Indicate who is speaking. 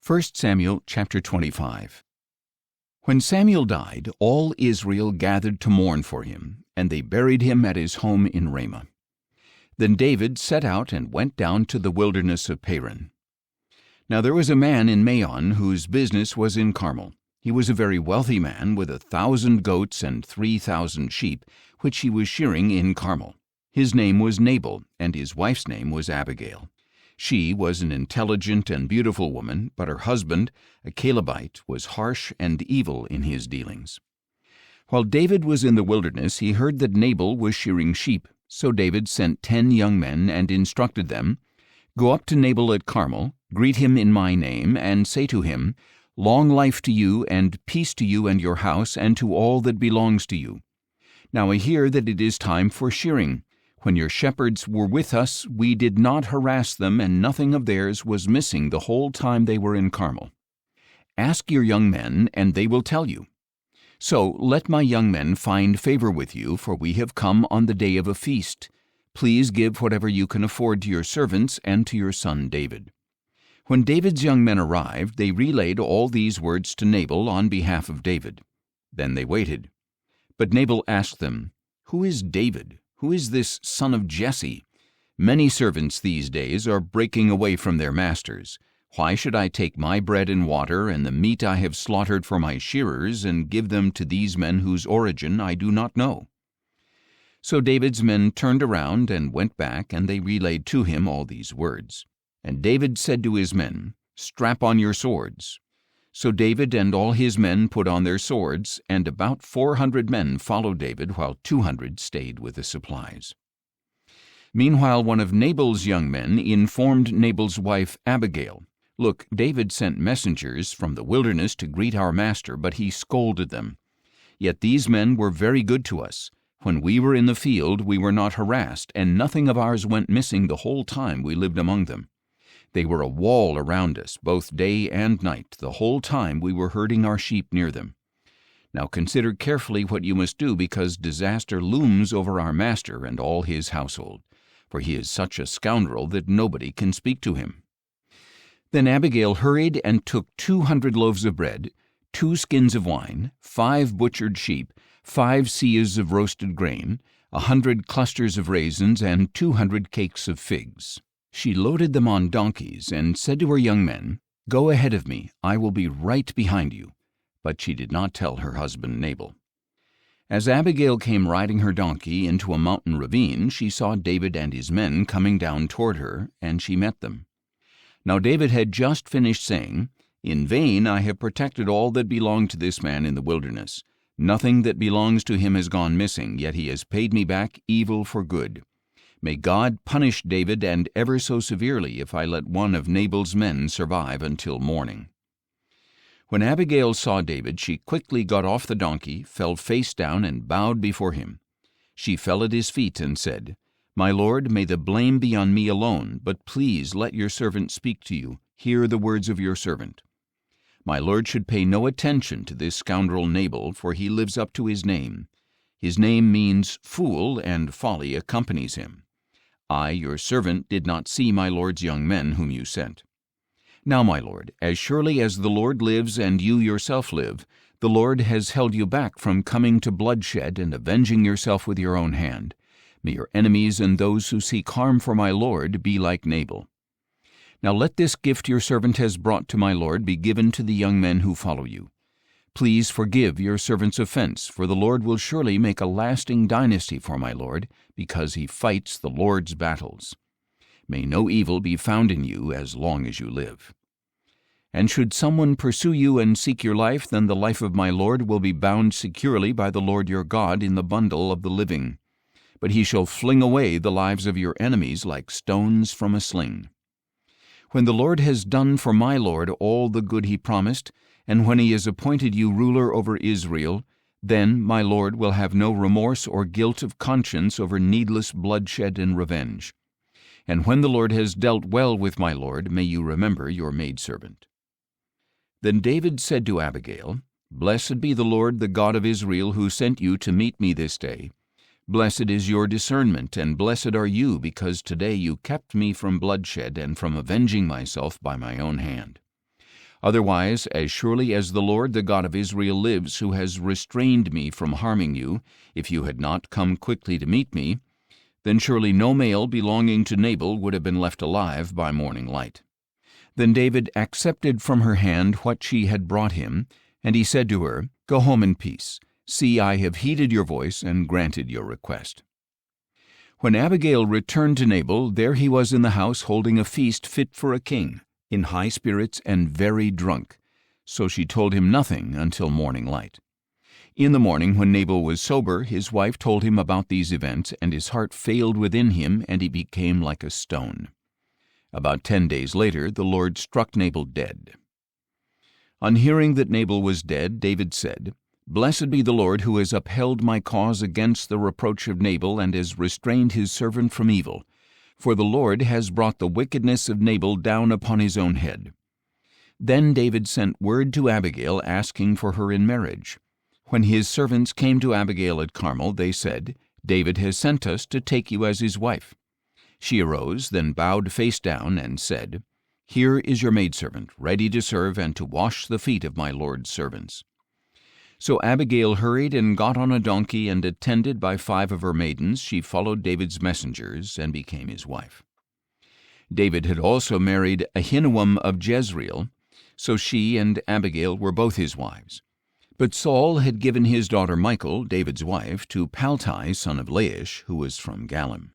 Speaker 1: 1 Samuel chapter 25. When Samuel died, all Israel gathered to mourn for him, and they buried him at his home in Ramah. Then David set out and went down to the wilderness of Paran. Now there was a man in Maon whose business was in Carmel. He was a very wealthy man with 1,000 goats and 3,000 sheep, which he was shearing in Carmel. His name was Nabal, and his wife's name was Abigail. She was an intelligent and beautiful woman, but her husband, a Calebite, was harsh and evil in his dealings. While David was in the wilderness, he heard that Nabal was shearing sheep. So David sent 10 young men and instructed them, "Go up to Nabal at Carmel, greet him in my name, and say to him, 'Long life to you, and peace to you and your house, and to all that belongs to you. Now I hear that it is time for shearing. When your shepherds were with us, we did not harass them, and nothing of theirs was missing the whole time they were in Carmel. Ask your young men, and they will tell you. So let my young men find favor with you, for we have come on the day of a feast. Please give whatever you can afford to your servants and to your son David.'" When David's young men arrived, they relayed all these words to Nabal on behalf of David. Then they waited. But Nabal asked them, "Who is David? Who is this son of Jesse? Many servants these days are breaking away from their masters. Why should I take my bread and water and the meat I have slaughtered for my shearers and give them to these men whose origin I do not know?" So David's men turned around and went back, and they relayed to him all these words. And David said to his men, "Strap on your swords." So David and all his men put on their swords, and about 400 men followed David, while 200 stayed with the supplies. Meanwhile, one of Nabal's young men informed Nabal's wife Abigail, "Look, David sent messengers from the wilderness to greet our master, but he scolded them. Yet these men were very good to us. When we were in the field, we were not harassed, and nothing of ours went missing the whole time we lived among them. They were a wall around us, both day and night, the whole time we were herding our sheep near them. Now consider carefully what you must do, because disaster looms over our master and all his household, for he is such a scoundrel that nobody can speak to him." Then Abigail hurried and took 200 loaves of bread, 2 skins of wine, 5 butchered sheep, 5 seahs of roasted grain, 100 clusters of raisins, and 200 cakes of figs. She loaded them on donkeys and said to her young men, "Go ahead of me, I will be right behind you." But she did not tell her husband Nabal. As Abigail came riding her donkey into a mountain ravine, she saw David and his men coming down toward her, and she met them. Now David had just finished saying, "In vain I have protected all that belonged to this man in the wilderness. Nothing that belongs to him has gone missing, yet he has paid me back evil for good. May God punish David, and ever so severely, if I let one of Nabal's men survive until morning." When Abigail saw David, she quickly got off the donkey, fell face down, and bowed before him. She fell at his feet and said, "My lord, may the blame be on me alone, but please let your servant speak to you. Hear the words of your servant. My lord should pay no attention to this scoundrel Nabal, for he lives up to his name. His name means fool, and folly accompanies him. I, your servant, did not see my lord's young men whom you sent. Now, my lord, as surely as the Lord lives and you yourself live, the Lord has held you back from coming to bloodshed and avenging yourself with your own hand. May your enemies and those who seek harm for my lord be like Nabal. Now let this gift your servant has brought to my lord be given to the young men who follow you. Please forgive your servant's offense, for the Lord will surely make a lasting dynasty for my lord, because he fights the Lord's battles. May no evil be found in you as long as you live. And should someone pursue you and seek your life, then the life of my lord will be bound securely by the Lord your God in the bundle of the living. But he shall fling away the lives of your enemies like stones from a sling. When the Lord has done for my lord all the good he promised, and when he has appointed you ruler over Israel, then my lord will have no remorse or guilt of conscience over needless bloodshed and revenge. And when the Lord has dealt well with my lord, may you remember your maidservant." Then David said to Abigail, "Blessed be the Lord, the God of Israel, who sent you to meet me this day. Blessed is your discernment, and blessed are you, because today you kept me from bloodshed and from avenging myself by my own hand. Otherwise, as surely as the Lord, the God of Israel, lives, who has restrained me from harming you, if you had not come quickly to meet me, then surely no male belonging to Nabal would have been left alive by morning light." Then David accepted from her hand what she had brought him, and he said to her, "Go home in peace. See, I have heeded your voice and granted your request." When Abigail returned to Nabal, there he was in the house holding a feast fit for a king, in high spirits and very drunk. So she told him nothing until morning light. In the morning, when Nabal was sober, his wife told him about these events, and his heart failed within him, and he became like a stone. About 10 days later, the Lord struck Nabal dead. On hearing that Nabal was dead, David said, "Blessed be the Lord, who has upheld my cause against the reproach of Nabal, and has restrained his servant from evil. For the Lord has brought the wickedness of Nabal down upon his own head." Then David sent word to Abigail, asking for her in marriage. When his servants came to Abigail at Carmel, they said, "David has sent us to take you as his wife." She arose, then bowed face down, and said, "Here is your maidservant, ready to serve and to wash the feet of my Lord's servants." So Abigail hurried and got on a donkey, and attended by 5 of her maidens, she followed David's messengers and became his wife. David had also married Ahinoam of Jezreel, so she and Abigail were both his wives. But Saul had given his daughter Michal, David's wife, to Paltai, son of Laish, who was from Galim.